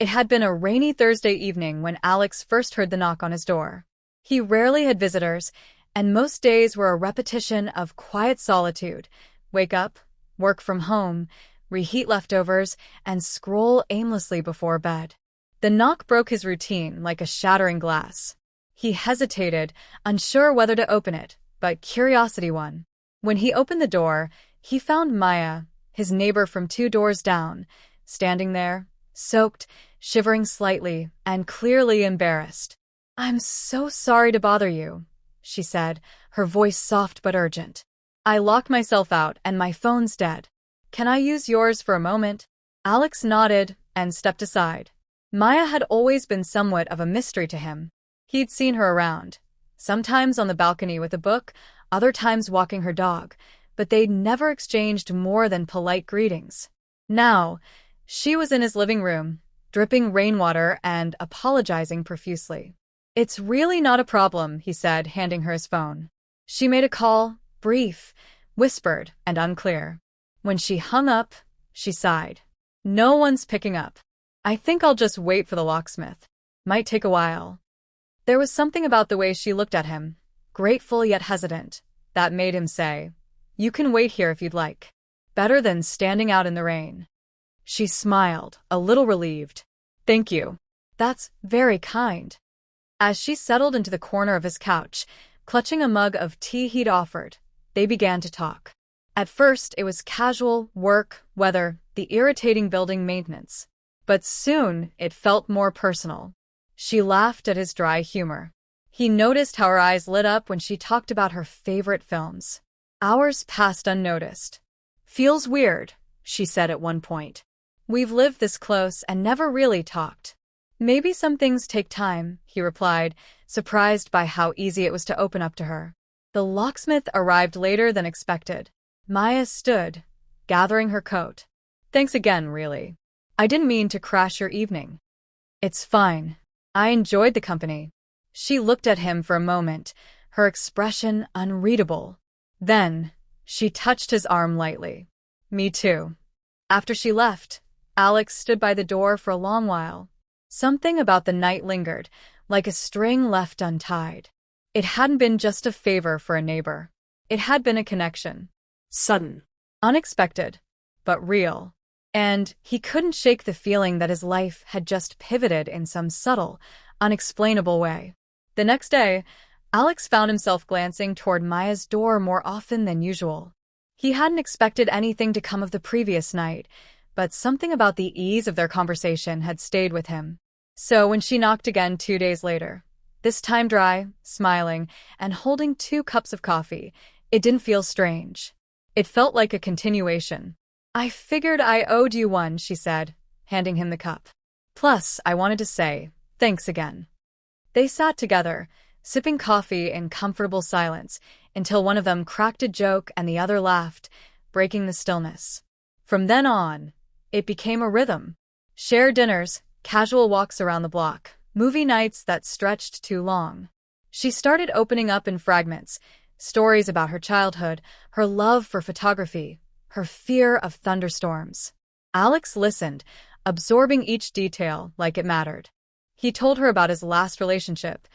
It had been a rainy Thursday evening when Alex first heard the knock on his door. He rarely had visitors, and most days were a repetition of quiet solitude. Wake up, work from home, reheat leftovers, and scroll aimlessly before bed. The knock broke his routine like a shattering glass. He hesitated, unsure whether to open it, but curiosity won. When he opened the door, he found Maya, his neighbor from 2 doors down, standing there, soaked, shivering slightly, and clearly embarrassed. "I'm so sorry to bother you," she said, her voice soft but urgent. "I locked myself out and my phone's dead. Can I use yours for a moment?" Alex nodded and stepped aside. Maya had always been somewhat of a mystery to him. He'd seen her around, sometimes on the balcony with a book, other times walking her dog, but they'd never exchanged more than polite greetings. Now, she was in his living room, dripping rainwater and apologizing profusely. "It's really not a problem," he said, handing her his phone. She made a call, brief, whispered, and unclear. When she hung up, she sighed. "No one's picking up. I think I'll just wait for the locksmith. Might take a while." There was something about the way she looked at him, grateful yet hesitant, that made him say, "You can wait here if you'd like. Better than standing out in the rain." She smiled, a little relieved. "Thank you. That's very kind." As she settled into the corner of his couch, clutching a mug of tea he'd offered, they began to talk. At first, it was casual, work, weather, the irritating building maintenance. But soon, it felt more personal. She laughed at his dry humor. He noticed how her eyes lit up when she talked about her favorite films. Hours passed unnoticed. "Feels weird," she said at one point. "We've lived this close and never really talked." "Maybe some things take time," he replied, surprised by how easy it was to open up to her. The locksmith arrived later than expected. Maya stood, gathering her coat. "Thanks again, really. I didn't mean to crash your evening." "It's fine. I enjoyed the company." She looked at him for a moment, her expression unreadable. Then, she touched his arm lightly. "Me too." After she left, Alex stood by the door for a long while. Something about the night lingered, like a string left untied. It hadn't been just a favor for a neighbor. It had been a connection. Sudden, unexpected, but real. And he couldn't shake the feeling that his life had just pivoted in some subtle, unexplainable way. The next day, Alex found himself glancing toward Maya's door more often than usual. He hadn't expected anything to come of the previous night, but something about the ease of their conversation had stayed with him. So when she knocked again 2 days later, this time dry, smiling, and holding 2 cups of coffee, it didn't feel strange. It felt like a continuation. "I figured I owed you one," she said, handing him the cup. "Plus, I wanted to say, thanks again." They sat together, sipping coffee in comfortable silence, until one of them cracked a joke and the other laughed, breaking the stillness. From then on, it became a rhythm. Shared dinners, casual walks around the block, movie nights that stretched too long. She started opening up in fragments, stories about her childhood, her love for photography, her fear of thunderstorms. Alex listened, absorbing each detail like it mattered. He told her about his last relationship,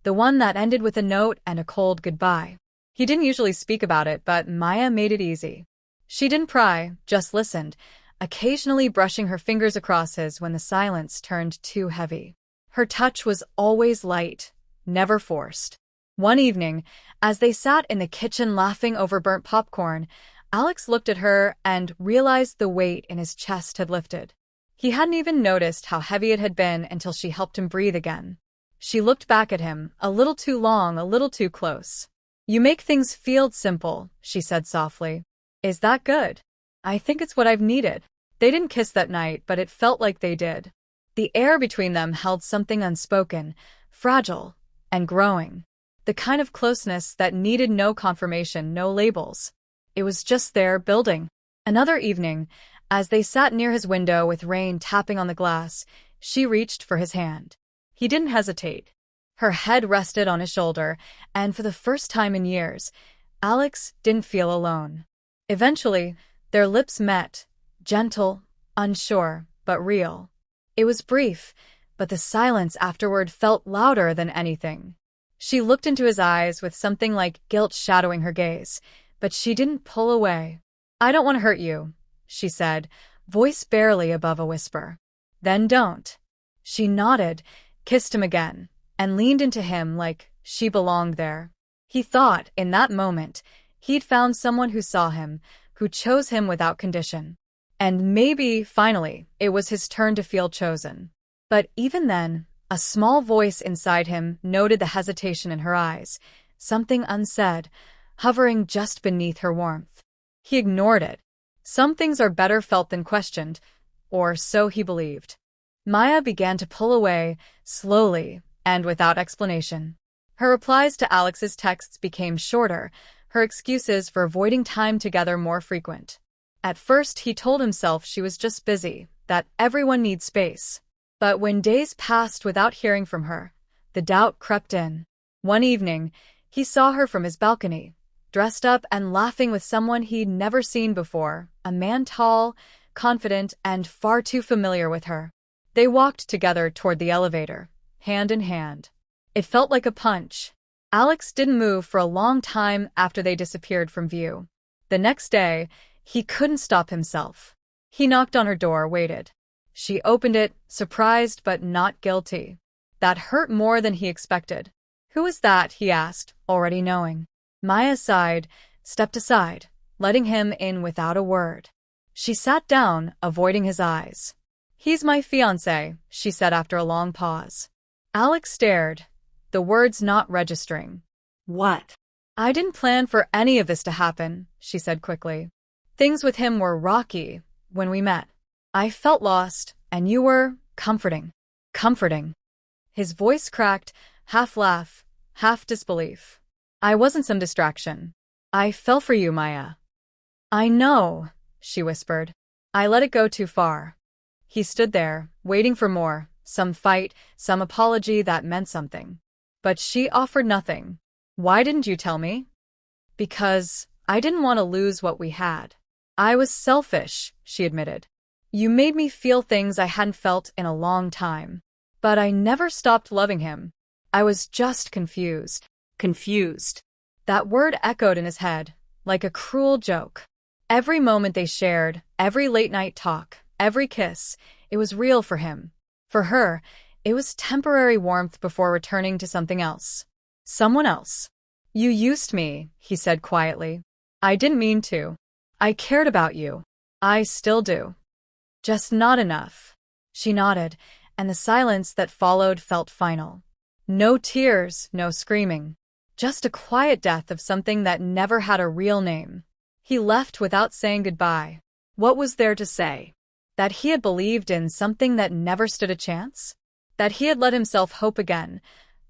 the one that ended with a note and a cold goodbye. He didn't usually speak about it, but Maya made it easy. She didn't pry, just listened, occasionally brushing her fingers across his when the silence turned too heavy. Her touch was always light, never forced. One evening, as they sat in the kitchen laughing over burnt popcorn, Alex looked at her and realized the weight in his chest had lifted. He hadn't even noticed how heavy it had been until she helped him breathe again. She looked back at him, a little too long, a little too close. "You make things feel simple," she said softly. "Is that good?" "I think it's what I've needed." They didn't kiss that night, but it felt like they did. The air between them held something unspoken, fragile, and growing. The kind of closeness that needed no confirmation, no labels. It was just there, building. Another evening, as they sat near his window with rain tapping on the glass, she reached for his hand. He didn't hesitate. Her head rested on his shoulder, and for the first time in years, Alex didn't feel alone. Eventually, their lips met, gentle, unsure, but real. It was brief, but the silence afterward felt louder than anything. She looked into his eyes with something like guilt shadowing her gaze, but she didn't pull away. "I don't want to hurt you," she said, voice barely above a whisper. "Then don't." She nodded, kissed him again, and leaned into him like she belonged there. He thought, in that moment, he'd found someone who saw him, who chose him without condition. And maybe, finally, it was his turn to feel chosen. But even then, a small voice inside him noted the hesitation in her eyes, something unsaid, hovering just beneath her warmth. He ignored it. Some things are better felt than questioned, or so he believed. Maya began to pull away, slowly, and without explanation. Her replies to Alex's texts became shorter, her excuses for avoiding time together more frequent. At first, he told himself she was just busy, that everyone needs space. But when days passed without hearing from her, the doubt crept in. One evening, he saw her from his balcony, dressed up and laughing with someone he'd never seen before, a man tall, confident, and far too familiar with her. They walked together toward the elevator, hand in hand. It felt like a punch. Alex didn't move for a long time after they disappeared from view. The next day, he couldn't stop himself. He knocked on her door, waited. She opened it, surprised but not guilty. That hurt more than he expected. "Who is that?" he asked, already knowing. Maya sighed, stepped aside, letting him in without a word. She sat down, avoiding his eyes. "He's my fiancé," she said after a long pause. Alex stared, the words not registering. "What?" "I didn't plan for any of this to happen," she said quickly. "Things with him were rocky when we met. I felt lost, and you were comforting." "Comforting?" His voice cracked, half laugh, half disbelief. "I wasn't some distraction. I fell for you, Maya." "I know," she whispered. "I let it go too far." He stood there, waiting for more, some fight, some apology that meant something. But she offered nothing. "Why didn't you tell me?" "Because I didn't want to lose what we had. I was selfish," she admitted. "You made me feel things I hadn't felt in a long time. But I never stopped loving him. I was just confused." Confused. That word echoed in his head, like a cruel joke. Every moment they shared, every late-night talk, every kiss, it was real for him. For her, it was temporary warmth before returning to something else. Someone else. "You used me," he said quietly. "I didn't mean to. I cared about you. I still do. Just not enough." She nodded, and the silence that followed felt final. No tears, no screaming. Just a quiet death of something that never had a real name. He left without saying goodbye. What was there to say? That he had believed in something that never stood a chance? That he had let himself hope again,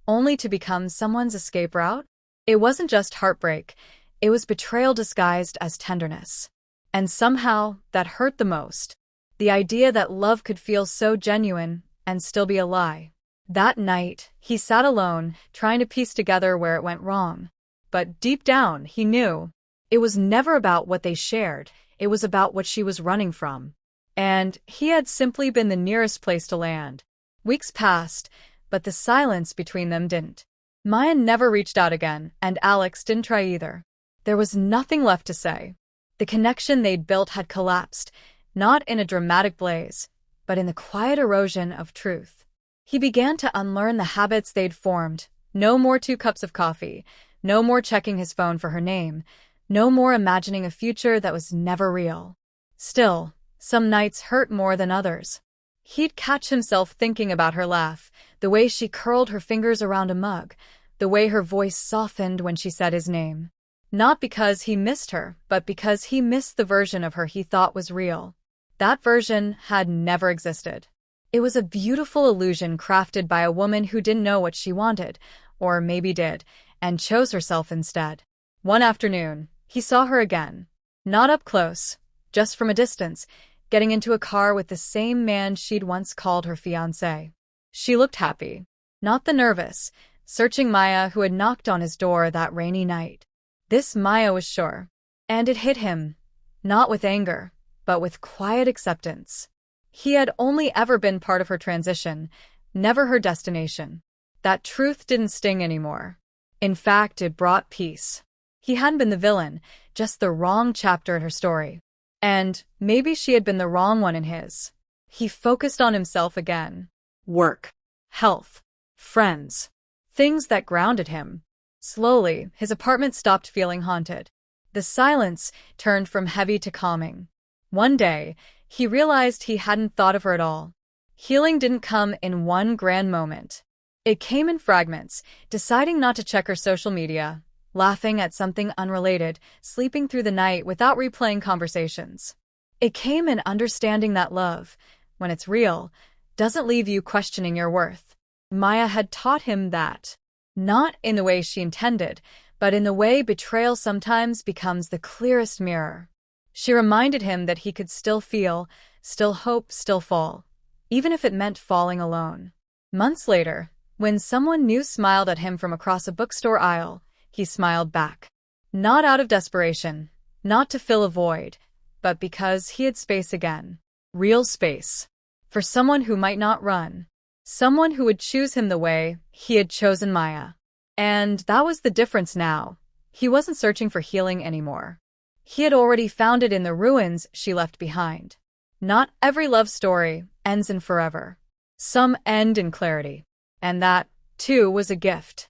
only to become someone's escape route? It wasn't just heartbreak, it was betrayal disguised as tenderness. And somehow, that hurt the most. The idea that love could feel so genuine and still be a lie. That night, he sat alone, trying to piece together where it went wrong. But deep down, he knew. It was never about what they shared, it was about what she was running from. And he had simply been the nearest place to land. Weeks passed, but the silence between them didn't. Maya never reached out again, and Alex didn't try either. There was nothing left to say. The connection they'd built had collapsed, not in a dramatic blaze, but in the quiet erosion of truth. He began to unlearn the habits they'd formed. No more 2 cups of coffee, no more checking his phone for her name, no more imagining a future that was never real. Still, some nights hurt more than others. He'd catch himself thinking about her laugh, the way she curled her fingers around a mug, the way her voice softened when she said his name. Not because he missed her, but because he missed the version of her he thought was real. That version had never existed. It was a beautiful illusion crafted by a woman who didn't know what she wanted, or maybe did, and chose herself instead. One afternoon, he saw her again. Not up close, just from a distance, getting into a car with the same man she'd once called her fiancé. She looked happy. Not the nervous, searching Maya who had knocked on his door that rainy night. This Maya was sure. And it hit him, not with anger, but with quiet acceptance. He had only ever been part of her transition, never her destination. That truth didn't sting anymore. In fact, it brought peace. He hadn't been the villain, just the wrong chapter in her story. And maybe she had been the wrong one in his. He focused on himself again. Work. Health. Friends. Things that grounded him. Slowly, his apartment stopped feeling haunted. The silence turned from heavy to calming. One day, he realized he hadn't thought of her at all. Healing didn't come in one grand moment. It came in fragments, deciding not to check her social media, laughing at something unrelated, sleeping through the night without replaying conversations. It came in understanding that love, when it's real, doesn't leave you questioning your worth. Maya had taught him that. Not in the way she intended, but in the way betrayal sometimes becomes the clearest mirror. She reminded him that he could still feel, still hope, still fall, even if it meant falling alone. Months later, when someone new smiled at him from across a bookstore aisle, he smiled back. Not out of desperation, not to fill a void, but because he had space again. Real space. For someone who might not run. Someone who would choose him the way he had chosen Maya. And that was the difference now. He wasn't searching for healing anymore. He had already found it in the ruins she left behind. Not every love story ends in forever. Some end in clarity. And that, too, was a gift.